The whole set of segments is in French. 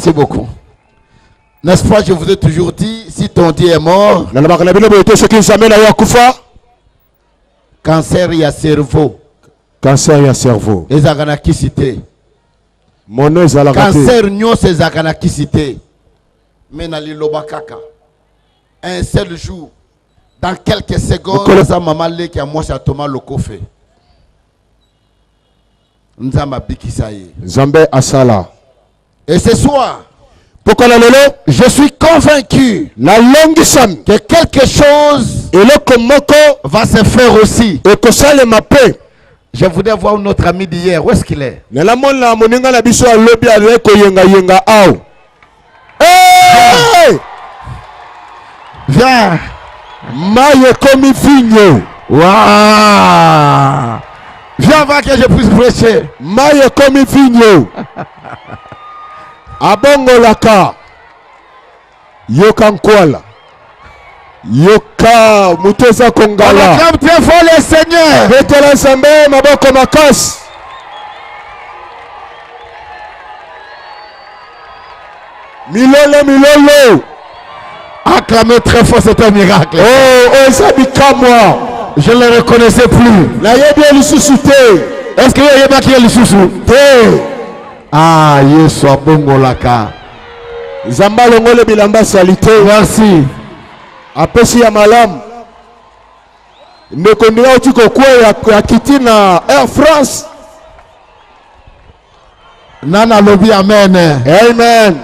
Merci beaucoup. N'est-ce pas, je vous ai toujours dit, si ton Dieu est mort, cancer, il y a cerveau. Cancer, il y a cerveau. Cancer, nous, c'est Zaganakisité. Mais dans le Lobakaka, un seul jour, dans quelques secondes, ça m'a malé qui a moi, ça Thomas le coffre. Nzamba Bikisaye. Zambé Asala. Et ce soir, je suis convaincu que quelque chose va se faire aussi. Je voudrais voir notre ami d'hier. Où est-ce qu'il est? Viens. Maye komi vigno. Waouh. Viens voir que je puisse prêcher. Maye komi vigno. Abongolaka. Yoka nkwala. Yoka muteza kongala. On acclame très fort le Seigneur. Betela Nzambe maboko makasi. Milolo. Acclamez très fort, c'est un miracle. Oh, ça bika moi. Je ne le reconnaissais plus. La yebia lisusuté. Est-ce que yeba qui est lisusuté? Ah, Yesu abongolaka. Zamba longole bilamba salité. Merci. Apesi ya malam. Ndekondira utiko kwa ya kiti na Air France. Nana lobi amen. Amen.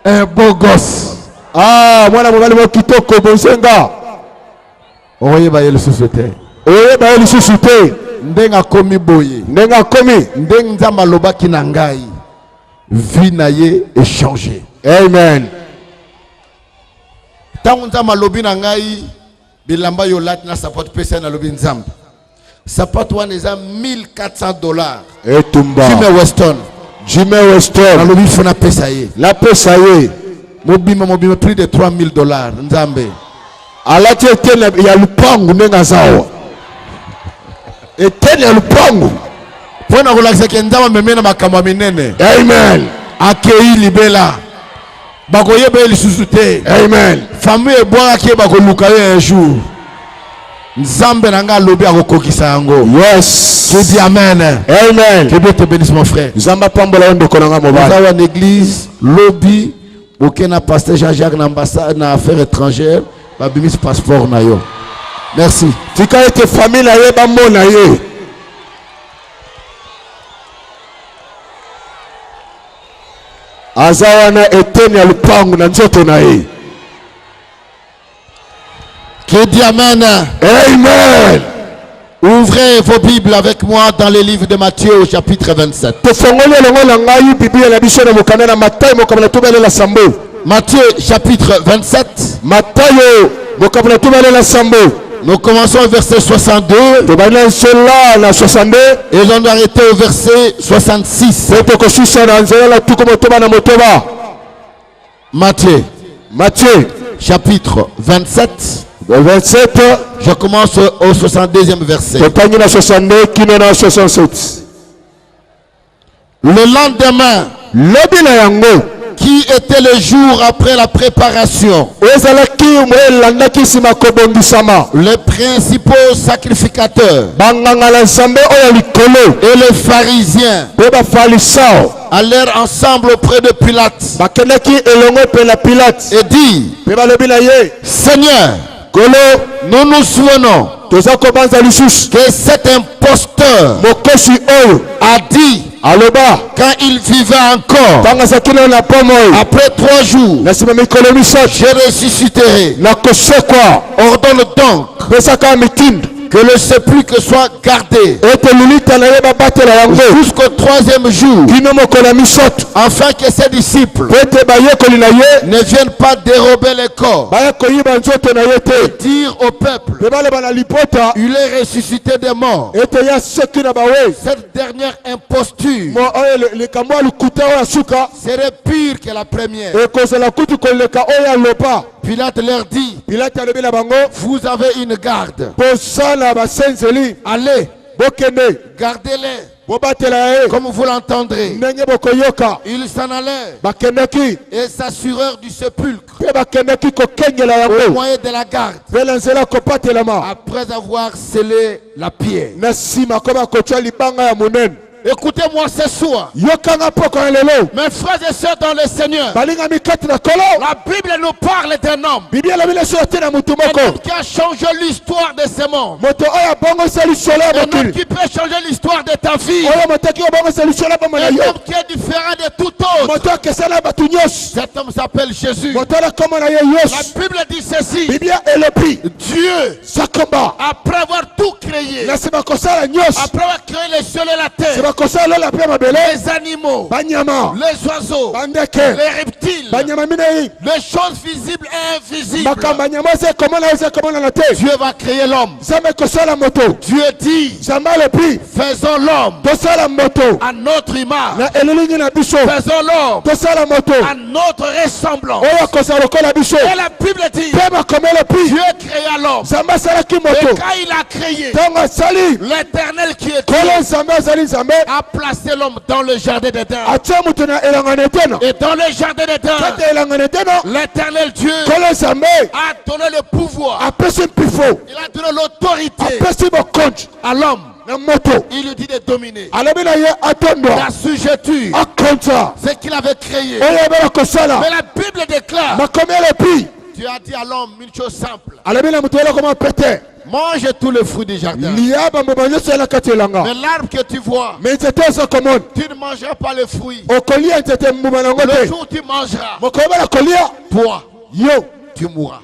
Un beau gosse. Ah, mwana mobali mo kitoko bonsenga. Oyeba ye lisusuté. Oyeba ye lisusuté. Ndenga komi boye. Ndenga komi. Ndenga nzamba lobaki na ngai. Vie na ye échangé. Amen. Tangu nzamba lobi na ngai bilamba yo lat na sapot pesa na lobi nzamba. Sapot wana eza $1400. Etumba. Jimmy Weston. Na lobi fona pesa ye. La pesa ye. Mobima plus de $3000 nzambe. Alati etene ya lupangu nenga zawa. Etene ya lupangu. Pona kolakisa ke nzamba memena makambo minene. Amen. Akei libela. Bakoyeba lisusu te. Amen. Famille eboa ke bakoluka ye un jour. Nzambe nanga lobi akokokisa yango. Yes. Je dis amen. Amen. Que Dieu te bénisse mon frère. Nzamba pambola ndo konanga mobali. Nous avons une église lobi aucun pasteur Jean-Jacques l'ambassade na affaires étrangères ba bimis passeport na yo. Merci. Tika ete famille na ye ba mona ye. Azawana eteni ya lupangu na nzoto na ye. Qui dit amen. Amen. Ouvrez vos Bibles avec moi dans le livre de Matthieu au chapitre 27. Matthieu chapitre 27. Nous commençons au verset 62. Et on doit arrêter au verset 66. Matthieu chapitre 27. Le 27, je commence au 62e verset. Le lendemain, qui était le jour après la préparation, les principaux sacrificateurs et les pharisiens allèrent ensemble auprès de Pilate et dit: Seigneur, nous nous souvenons que cet imposteur a dit quand il vivait encore, après 3 jours, je ressusciterai. Ordonne donc que le sépulcre soit gardé jusqu'au 3e jour, afin que ses disciples ne viennent pas dérober les corps et dire au peuple: il est ressuscité des morts. Cette dernière imposture serait pire que la première. Pilate leur dit: vous avez une garde. Allez, gardez-les comme vous l'entendrez. Ils s'en allaient et s'assurèrent du sépulcre au moyen de la garde, après avoir scellé la pierre. Écoutez-moi ce soir, mes frères et sœurs dans le Seigneur. La Bible nous parle d'un homme, un homme qui a changé l'histoire de ce monde, un homme qui peut changer l'histoire de ta vie, un homme qui est différent de tout autre. Cet homme s'appelle Jésus. La Bible dit ceci: Dieu, après avoir tout créé, après avoir créé les cieux et la terre, les animaux, les oiseaux, les reptiles, les choses visibles et invisibles, Dieu va créer l'homme. Dieu dit: faisons l'homme à notre image, faisons l'homme à notre ressemblance. Et la Bible dit: Dieu créa l'homme. Et quand il a créé, l'Éternel qui est Dieu a placé l'homme dans le jardin d'Éden. Et dans le jardin d'Éden, l'Éternel Dieu a donné le pouvoir, il a donné l'autorité à l'homme. Il lui dit de dominer, d'assujettir ce qu'il avait créé. Mais la Bible déclare, Dieu a dit à l'homme une chose simple: mange tous les fruits du jardin. Mais l'arbre que tu vois, tu ne mangeras pas les fruits. Le jour où tu mangeras, toi, tu mourras.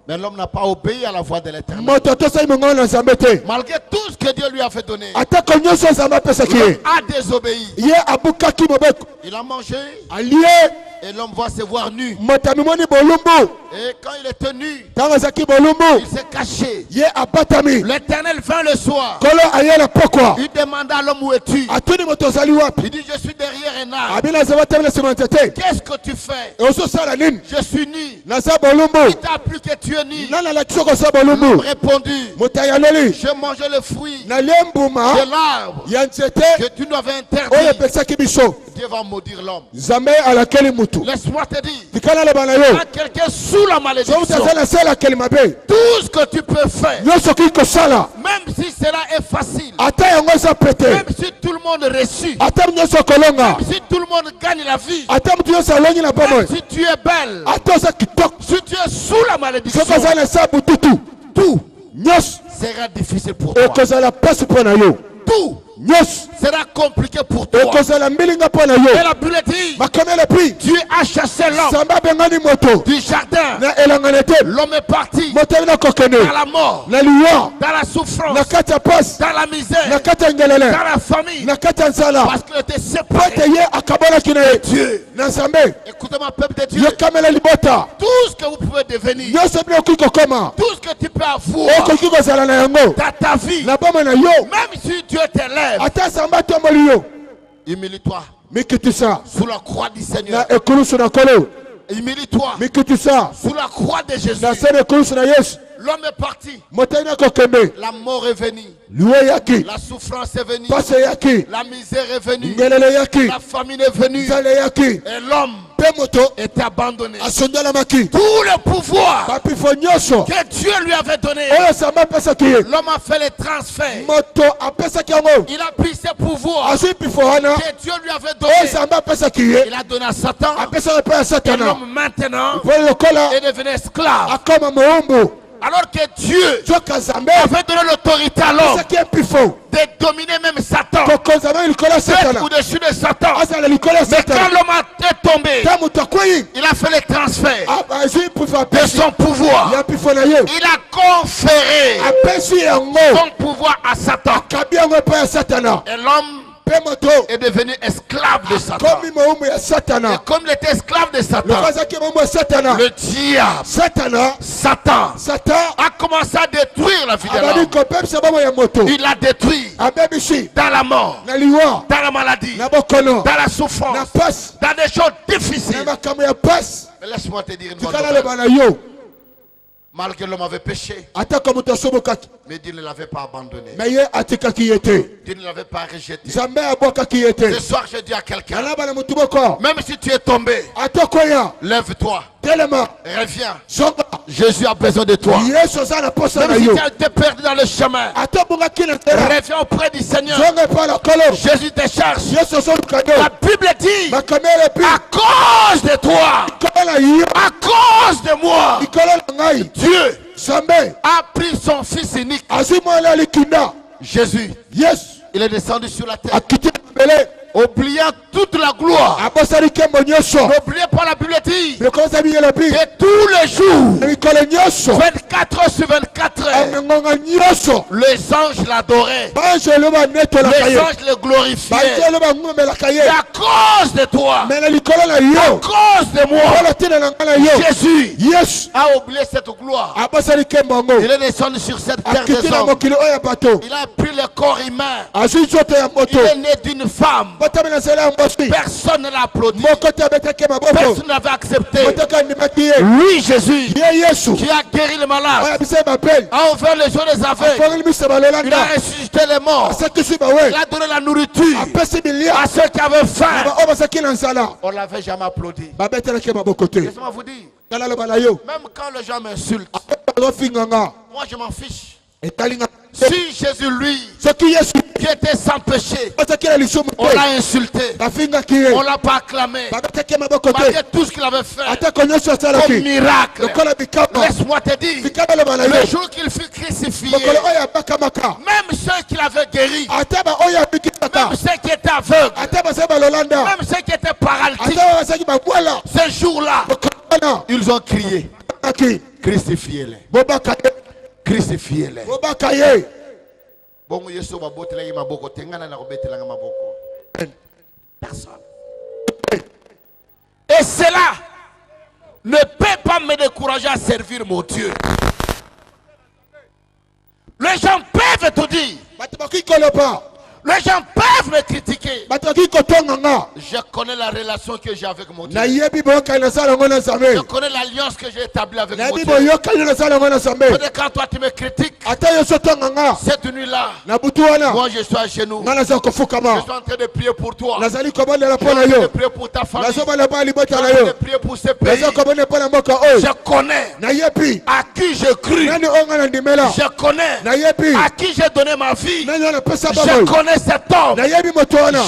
Mais l'homme n'a pas obéi à la voix de l'Éternel. Malgré tout ce que Dieu lui a fait donner, l'homme a désobéi. Il a mangé et l'homme va se voir nu. Et quand il était nu, il s'est caché. L'Éternel vint le soir. Il demanda à l'homme: où es-tu? Il dit: je suis derrière un arbre. Qu'est-ce que tu fais? Je suis nu. Il t'a plu que tu es nu? L'homme répondu: j'ai mangé le fruit de l'arbre que tu nous avais interdit. Dieu va maudire l'homme. Laisse-moi te dire, quand quelqu'un sous la malédiction, tout ce que tu peux faire, même si cela est facile, même si tout le monde reçut, même si tout le monde gagne la vie, même si tu es belle, si tu es sous la malédiction, tout sera difficile pour toi. Tout sera compliqué pour toi. Et la Bible dit: Dieu a chassé l'homme du jardin. L'homme est parti dans la mort, dans la souffrance, dans la misère, dans la famille, parce qu'il était séparé de Dieu. Écoutez-moi, peuple de Dieu, tout ce que vous pouvez devenir, tout ce que tu peux avoir dans ta vie, même si Dieu t'élève, humilie-toi sous la croix du Seigneur. Humilie-toi sous la croix de Jésus. L'homme est parti. La mort est venue. La souffrance est venue. La misère est venue. La famine est venue. Et l'homme était abandonné. Tout le pouvoir que Dieu lui avait donné, l'homme a fait le transfert. Il a pris ses pouvoirs que Dieu lui avait donné. Il a donné à Satan. Et l'homme maintenant est devenu esclave. Alors que Dieu avait donné l'autorité à l'homme de dominer même Satan, d'être au-dessus de Satan. Mais quand l'homme est tombé, il a fait le transfert de son pouvoir. Il a conféré son pouvoir à Satan. Et l'homme est devenu esclave de Satan. Et comme il était esclave de Satan, le diable, Satan, a commencé à détruire la vie de l'homme. Il l'a détruit dans la mort, dans la maladie, dans la souffrance, dans des choses difficiles. Mais laisse-moi te dire une bonne nouvelle. Malgré l'homme avait péché. Mais Dieu ne l'avait pas abandonné. Dieu ne l'avait pas rejeté. Ce soir, je dis à quelqu'un, même si tu es tombé, lève-toi. Reviens. Jésus a besoin de toi. Même si tu as été perdu dans le chemin, reviens auprès du Seigneur. Jésus te cherche. La Bible dit, à cause de toi, à cause de moi, Dieu a pris son fils unique. Jésus, il est descendu sur la terre, oubliant toute la gloire. N'oubliez pas, la Bible dit que tous les jours, 24 heures sur 24 heures, les anges l'adoraient, les anges le glorifiaient. Et à cause de toi, à cause de moi, Jésus a oublié cette gloire. Il est descendu sur cette terre des hommes. Il a pris le corps humain. Il est né d'une femme. Personne ne l'a applaudi. Personne n'avait accepté. Lui, Jésus, qui a guéri les malades, a ouvert les yeux des aveugles, il a ressuscité les morts, il a donné la nourriture à ceux qui avaient faim. On ne l'avait jamais applaudi. Laissez-moi vous dire, même quand les gens m'insultent, moi je m'en fiche. Si Jésus, lui, qui était sans péché, on l'a insulté, on l'a pas acclamé, malgré tout ce qu'il avait fait comme miracle, laisse-moi te dire, le jour qu'il fut crucifié, même ceux qui l'avaient guéri, même ceux qui étaient aveugles, même ceux qui étaient paralytiques, ce jour-là, ils ont crié, crucifiez-les. Crucifiez-les. Personne. Et cela ne peut pas me décourager à servir mon Dieu. Les gens peuvent te dire. Les gens peuvent me critiquer. Je connais la relation que j'ai avec mon Dieu. Je connais l'alliance que j'ai établie avec mon Dieu. Peut-être quand toi tu me critiques, cette nuit-là, moi je suis à genoux. Je suis en train de prier pour toi. Je suis en train de prier pour ta famille. Je suis en train de prier pour ce pays. Je connais à qui je cru. Je connais à qui j'ai donné ma vie. Je connais cet homme,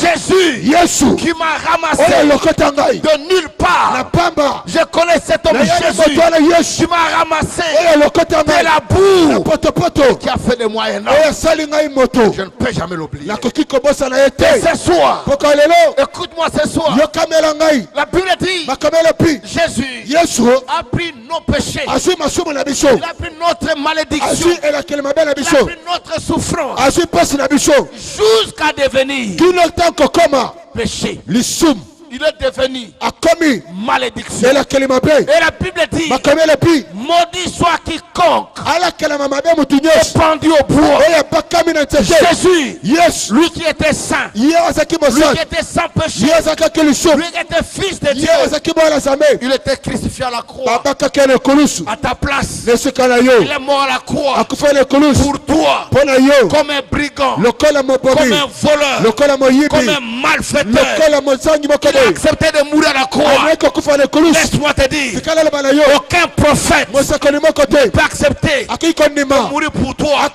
Jésus, qui m'a ramassé de nulle part. Je connais cet homme, Jésus, qui m'a ramassé de la boue, qui a fait de moi un homme. Je ne peux jamais l'oublier. Et ce soir, écoute-moi ce soir, la Bible dit, Jésus a pris nos péchés, il a pris notre malédiction, il a pris notre souffrance, jusqu'à devenir péché. Il est devenu malédiction. Et la Bible dit, maudit soit quiconque est pendu au bois. Jésus, lui qui était saint, lui qui était sans péché, lui qui était fils de Dieu, il était crucifié à la croix à ta place. Il est mort à la croix pour toi, comme un brigand, comme un voleur, comme un malfaiteur. Accepter de mourir à la croix. Laisse-moi te dire, aucun prophète ne peut accepter de mourir pour toi.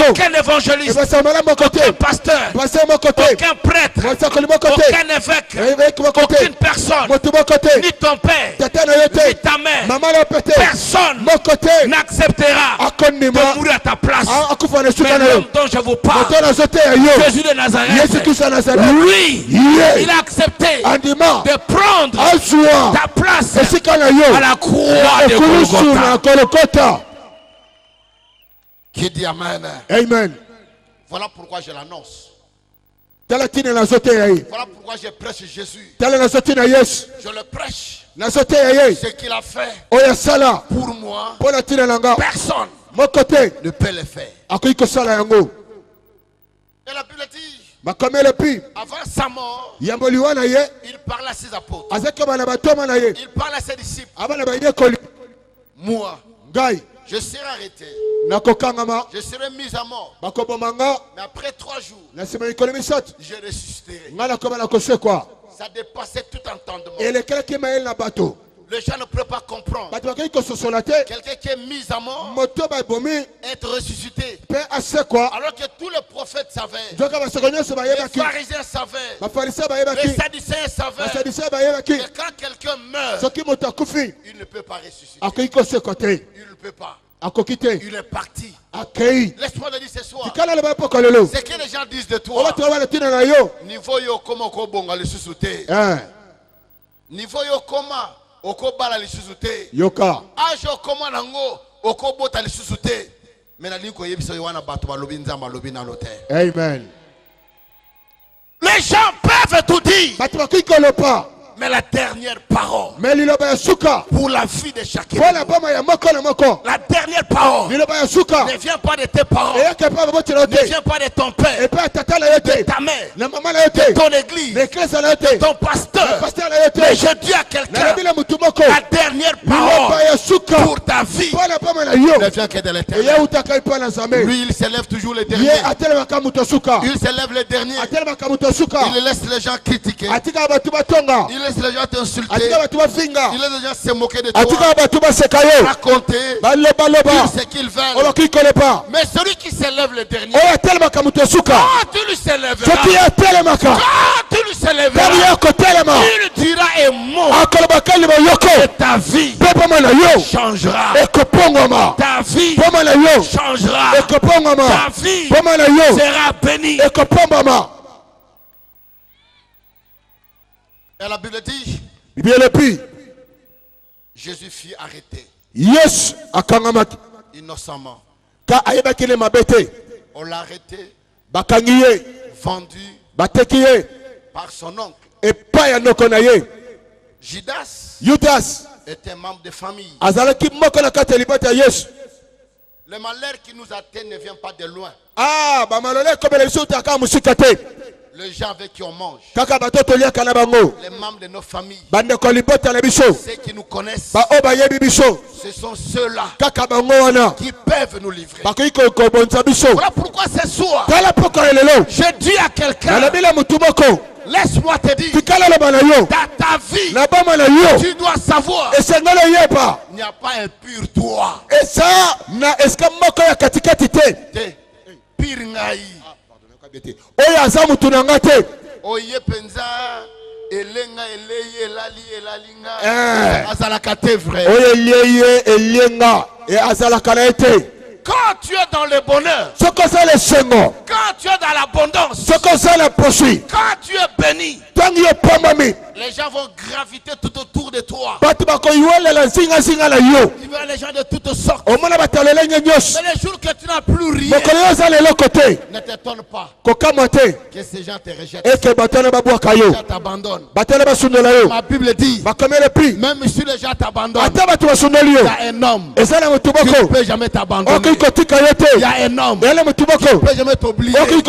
Aucun évangéliste, aucun pasteur, aucun prêtre, aucun évêque, aucune personne, ni ton père, ni ta mère, personne n'acceptera de mourir à ta place. Mais l'homme dont je vous parle, Jésus de Nazareth, lui, il a accepté de prendre ta place à la croix de Golgotha. Qui dit Amen? Amen. Voilà pourquoi je l'annonce. Voilà pourquoi je prêche Jésus. Je le prêche. Ce qu'il a fait pour moi, personne ne peut le faire. Et la Bible dit, avant sa mort, il parle à ses apôtres, il parle à ses disciples. Moi, Je serai arrêté. Je serai mis à mort. Mais après 3 jours, je ressusciterai. Ça dépassait tout entendement. Les gens ne peuvent pas comprendre. Quelqu'un qui est mis à mort, être ressuscité. Alors que tous les prophètes savaient, les pharisiens savaient, les sadducéens savaient que quand quelqu'un meurt, il ne peut pas ressusciter. Il ne peut pas. Il est parti. Laisse-moi le dire ce soir. C'est que les gens disent de toi. Niveau yo comment bonga le susute. Niveau yo comment okobala le susute. Yoka. Ajo comment nango okobota le susute. Mais na liko yebiso yoana bato balobi nzamba lobi na lote. Amen. Les gens peuvent tout dire. Mais la dernière parole pour la vie de chacun, la dernière parole ne vient pas de tes parents, ne vient pas de ton père, de ta mère, de ton église, de ton pasteur. Mais je dis à quelqu'un, la dernière parole pour ta vie ne vient que de l'Éternel. Lui, il s'élève toujours les derniers. Il s'élève les derniers. Il laisse les gens critiquer. Il laisse les gens t'insulter. Il laisse les gens se moquer de toi. Raconter. Dire ce qu'ils veulent. Mais celui qui s'élève le dernier, quand tu lui s'élèveras, quand tu lui s'élèveras, il dira un mot et ta vie changera. Ta vie changera. Ta vie sera bénie. Et la Bible dit, Jésus fut arrêté. Yes, akangamaki. Innocemment. Ka ayebaki le mabete. On l'a arrêté. Bakangiye. Vendu. Batekiye. Par son oncle. Et pas ya nokonaye. Judas était membre de famille. Azalaki moko na kati libata Yesu. Le malheur qui nous atteint ne vient pas de loin. Ah, ba malole kobele biso taka musikate. Les gens avec qui on mange, les membres de nos familles, ceux qui nous connaissent, ce sont ceux-là qui peuvent nous livrer. Voilà pourquoi ce soir, je dis à quelqu'un, laisse-moi te dire, dans ta vie, tu dois savoir, il n'y a pas un pur toi. Pire ngai. Oya aza mutu na nga te. Oye penza elenga eleye elali elalinga. Azalaka te vrai. Oye eleye elenga e azalaka na ete. Quand tu es dans le bonheur, quand tu es dans l'abondance, quand tu es béni, les gens vont graviter tout autour de toi. Ils veulent les gens de toutes sortes. Mais les jours que tu n'as plus rien, ne t'étonne pas que ces gens te rejettent. Les gens t'abandonnent. Ma Bible dit, même si les gens t'abandonnent, il y a un homme qui ne peut jamais t'abandonner. Il y a un homme qui ne peut jamais t'oublier. Il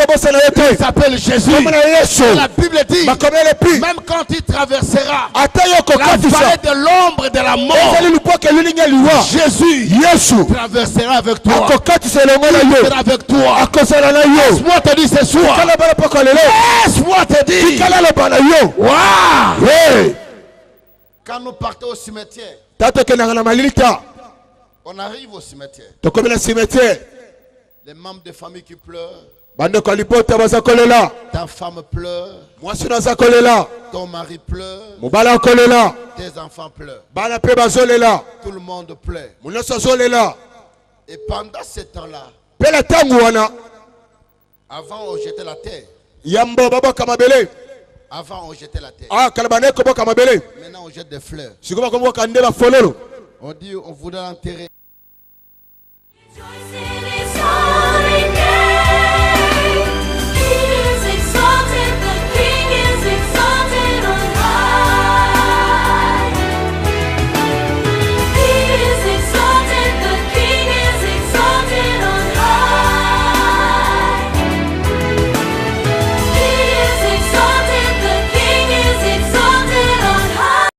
s'appelle Jésus. La Bible dit, même quand il traversera la vallée de l'ombre de la mort, Jésus traversera avec toi. Il sera avec toi. Laisse-moi te dire ce soir. Laisse-moi te dire. Wow. Quand nous partons au cimetière, on arrive au cimetière. Les membres de famille qui pleurent. Ta femme pleure. Ton mari pleure. Tes enfants pleurent. Tout le monde pleure. Et pendant ce temps-là, avant on jetait la terre. Avant on jetait la terre. Maintenant on jette des fleurs. On dit on voudrait l'enterrer.